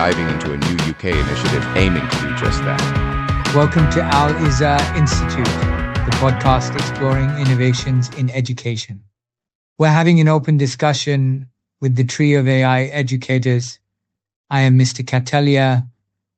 diving into a new UK initiative aiming to do just that. Welcome to Al Izza Institute, the podcast exploring innovations in education. We're having an open discussion with the trio of AI educators. I am Mr. Catalia,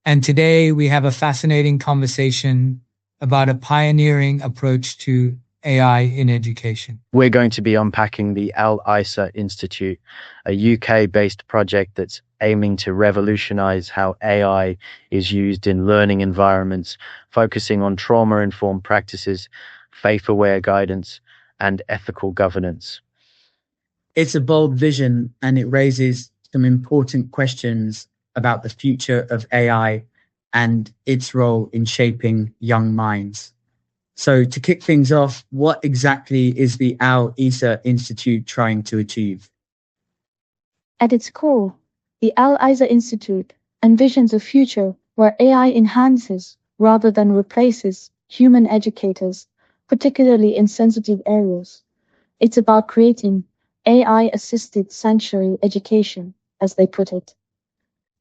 and today we have a fascinating conversation about a pioneering approach to AI in education. We're going to be unpacking the Al Izza Institute, a UK-based project that's aiming to revolutionize how AI is used in learning environments, focusing on trauma-informed practices, faith-aware guidance, and ethical governance. It's a bold vision, and it raises some important questions about the future of AI and its role in shaping young minds. So to kick things off, what exactly is the Al Izza Institute trying to achieve? At its core, the Al Izza Institute envisions a future where AI enhances rather than replaces human educators, particularly in sensitive areas. It's about creating AI-assisted sensory education, as they put it.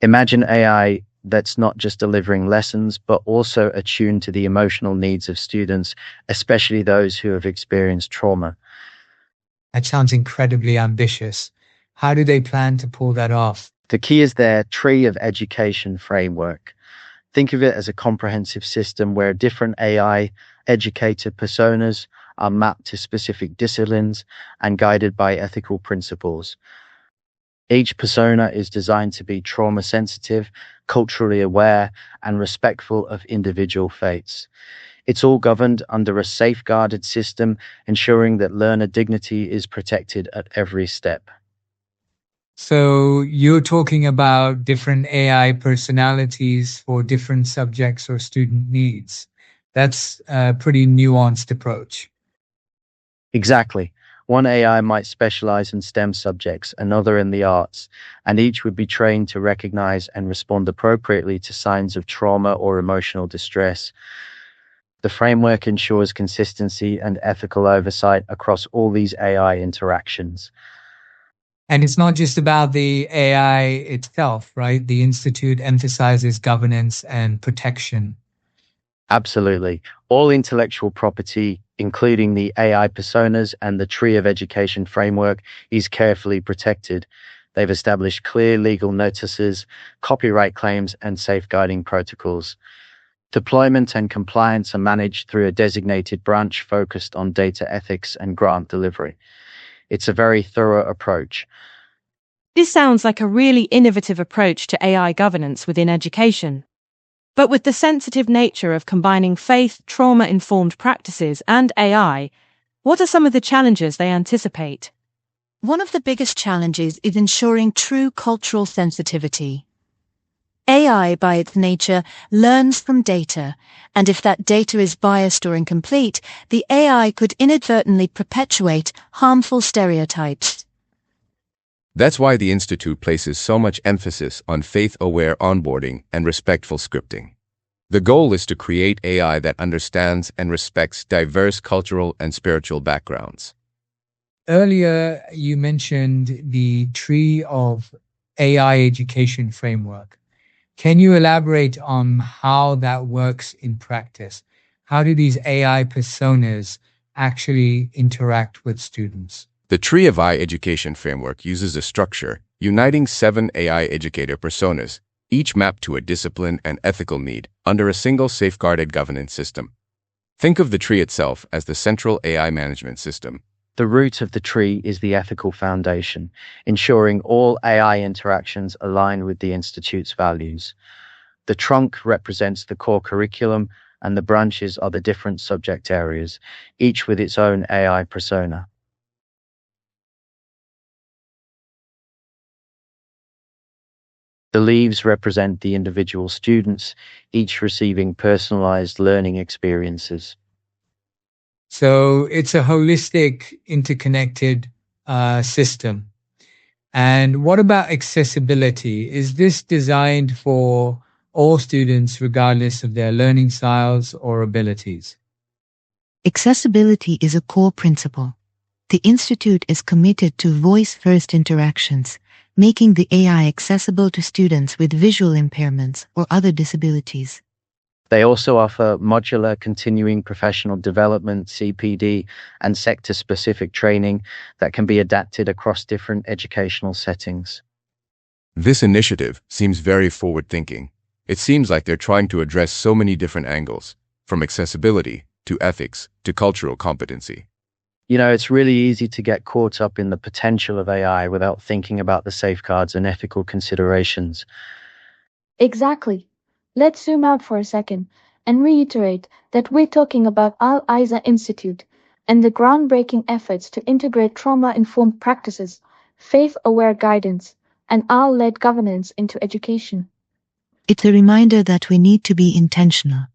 Imagine AI that's not just delivering lessons, but also attuned to the emotional needs of students, especially those who have experienced trauma. That sounds incredibly ambitious. How do they plan to pull that off? The key is their tree of education framework. Think of it as a comprehensive system where different AI educator personas are mapped to specific disciplines and guided by ethical principles. Each persona is designed to be trauma sensitive, culturally aware, and respectful of individual faiths. It's all governed under a safeguarded system, ensuring that learner dignity is protected at every step. So you're talking about different AI personalities for different subjects or student needs. That's a pretty nuanced approach. Exactly. One AI might specialize in STEM subjects, another in the arts, and each would be trained to recognize and respond appropriately to signs of trauma or emotional distress. The framework ensures consistency and ethical oversight across all these AI interactions. And it's not just about the AI itself, right? The Institute emphasizes governance and protection. Absolutely. All intellectual property, including the AI personas and the Tree of Education framework, is carefully protected. They've established clear legal notices, copyright claims, and safeguarding protocols. Deployment and compliance are managed through a designated branch focused on data ethics and grant delivery. It's a very thorough approach. This sounds like a really innovative approach to AI governance within education. But with the sensitive nature of combining faith, trauma-informed practices, and AI, what are some of the challenges they anticipate? One of the biggest challenges is ensuring true cultural sensitivity. AI, by its nature, learns from data, and if that data is biased or incomplete, the AI could inadvertently perpetuate harmful stereotypes. That's why the Institute places so much emphasis on faith-aware onboarding and respectful scripting. The goal is to create AI that understands and respects diverse cultural and spiritual backgrounds. Earlier, you mentioned the Tree of AI Education framework. Can you elaborate on how that works in practice? How do these AI personas actually interact with students? The Tree of AI Education framework uses a structure uniting 7 AI educator personas, each mapped to a discipline and ethical need, under a single safeguarded governance system. Think of the tree itself as the central AI management system. The root of the tree is the ethical foundation, ensuring all AI interactions align with the Institute's values. The trunk represents the core curriculum, and the branches are the different subject areas, each with its own AI persona. The leaves represent the individual students, each receiving personalized learning experiences. So it's a holistic, interconnected system. And what about accessibility? Is this designed for all students regardless of their learning styles or abilities? Accessibility is a core principle. The Institute is committed to voice-first interactions, making the AI accessible to students with visual impairments or other disabilities. They also offer modular continuing professional development, CPD, and sector-specific training that can be adapted across different educational settings. This initiative seems very forward-thinking. It seems like they're trying to address so many different angles, from accessibility to ethics to cultural competency. You know, it's really easy to get caught up in the potential of AI without thinking about the safeguards and ethical considerations. Exactly. Let's zoom out for a second and reiterate that we're talking about Al Isa Institute and the groundbreaking efforts to integrate trauma-informed practices, faith-aware guidance, and AI-led governance into education. It's a reminder that we need to be intentional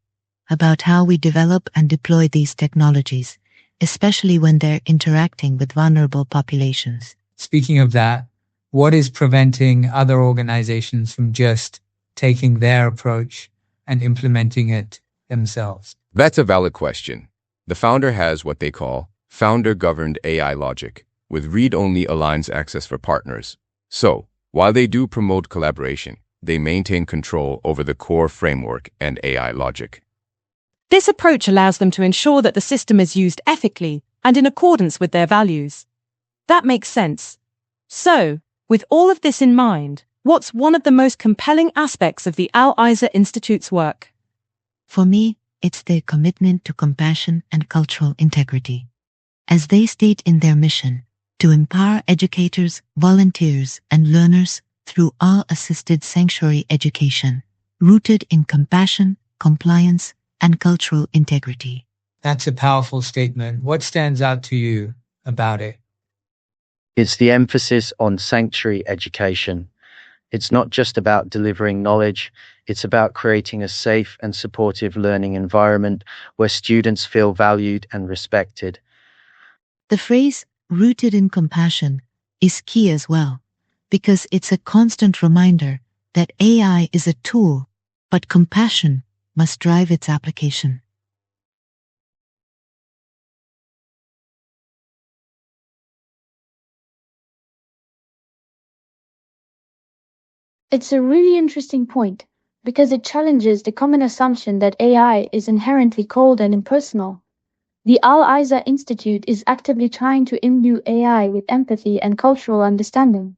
about how we develop and deploy these technologies, especially when they're interacting with vulnerable populations. Speaking of that, what is preventing other organizations from just taking their approach and implementing it themselves? That's a valid question. The founder has what they call founder-governed AI logic, with read-only alliance access for partners. So, while they do promote collaboration, they maintain control over the core framework and AI logic. This approach allows them to ensure that the system is used ethically and in accordance with their values. That makes sense. So, with all of this in mind, what's one of the most compelling aspects of the Al Isa Institute's work? For me, it's their commitment to compassion and cultural integrity. As they state in their mission, to empower educators, volunteers, and learners through AI-assisted sanctuary education, rooted in compassion, compliance, and cultural integrity. That's a powerful statement. What stands out to you about it? It's the emphasis on sanctuary education. It's not just about delivering knowledge, it's about creating a safe and supportive learning environment where students feel valued and respected. The phrase, rooted in compassion, is key as well, because it's a constant reminder that AI is a tool, but compassion must drive its application. It's a really interesting point because it challenges the common assumption that AI is inherently cold and impersonal. The Al Isa Institute is actively trying to imbue AI with empathy and cultural understanding.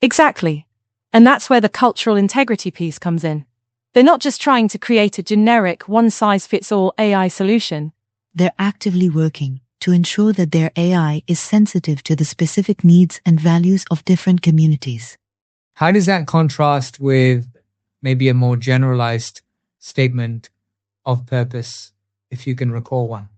Exactly. And that's where the cultural integrity piece comes in. They're not just trying to create a generic one-size-fits-all AI solution. They're actively working to ensure that their AI is sensitive to the specific needs and values of different communities. How does that contrast with maybe a more generalized statement of purpose, if you can recall one?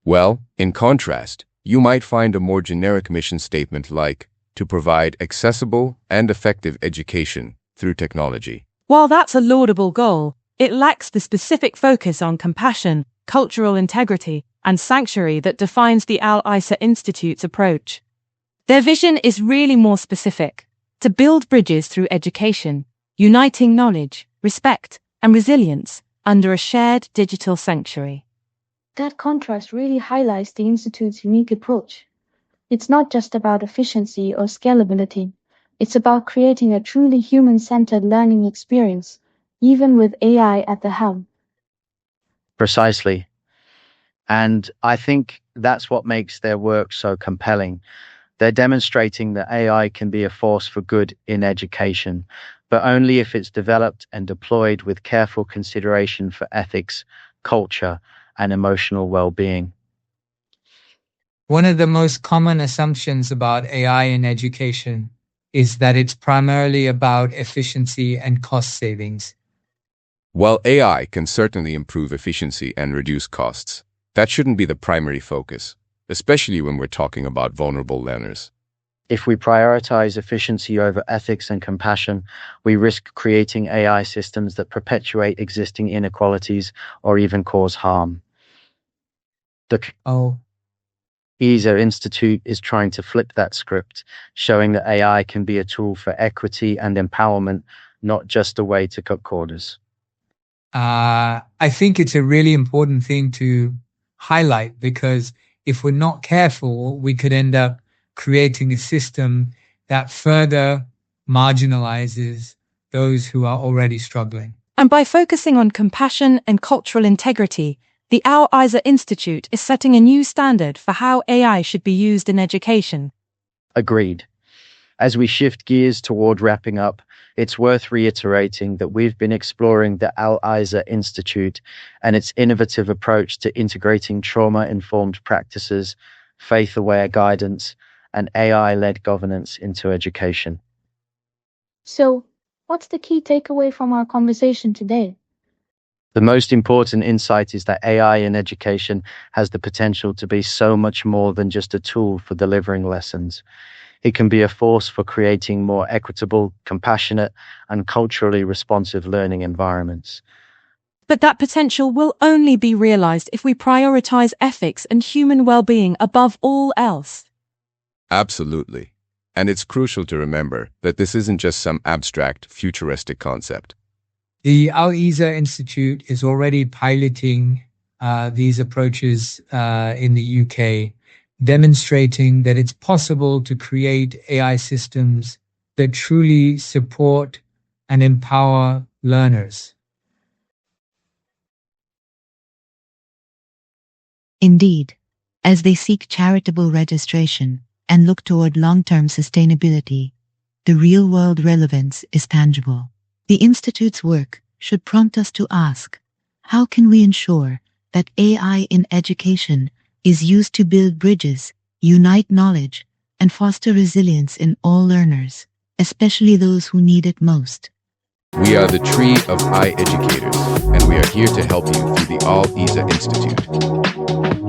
Well, in contrast, you might find a more generic mission statement like, to provide accessible and effective education through technology. While that's a laudable goal, it lacks the specific focus on compassion, cultural integrity, and sanctuary that defines the Al Isa Institute's approach. Their vision is really more specific: to build bridges through education, uniting knowledge, respect, and resilience under a shared digital sanctuary. That contrast really highlights the Institute's unique approach. It's not just about efficiency or scalability. It's about creating a truly human-centered learning experience, even with AI at the helm. Precisely. And I think that's what makes their work so compelling. They're demonstrating that AI can be a force for good in education, but only if it's developed and deployed with careful consideration for ethics, culture, and emotional well-being. One of the most common assumptions about AI in education is that it's primarily about efficiency and cost savings. While AI can certainly improve efficiency and reduce costs, that shouldn't be the primary focus, especially when we're talking about vulnerable learners. If we prioritize efficiency over ethics and compassion, we risk creating AI systems that perpetuate existing inequalities or even cause harm. The Isa Institute is trying to flip that script, showing that AI can be a tool for equity and empowerment, not just a way to cut corners. I think it's a really important thing to highlight, because if we're not careful, we could end up creating a system that further marginalizes those who are already struggling. And by focusing on compassion and cultural integrity, the Al-Isa Institute is setting a new standard for how AI should be used in education. Agreed. As we shift gears toward wrapping up, it's worth reiterating that we've been exploring the Al-Isa Institute and its innovative approach to integrating trauma-informed practices, faith-aware guidance, and AI-led governance into education. So, what's the key takeaway from our conversation today? The most important insight is that AI in education has the potential to be so much more than just a tool for delivering lessons. It can be a force for creating more equitable, compassionate, and culturally responsive learning environments. But that potential will only be realized if we prioritize ethics and human well-being above all else. Absolutely. And it's crucial to remember that this isn't just some abstract, futuristic concept. The Al-Isa Institute is already piloting these approaches in the UK, demonstrating that it's possible to create AI systems that truly support and empower learners. Indeed, as they seek charitable registration and look toward long-term sustainability, the real-world relevance is tangible. The Institute's work should prompt us to ask, how can we ensure that AI in education is used to build bridges, unite knowledge, and foster resilience in all learners, especially those who need it most? We are the Tree of AI Educators, and we are here to help you through the Al-Isa Institute.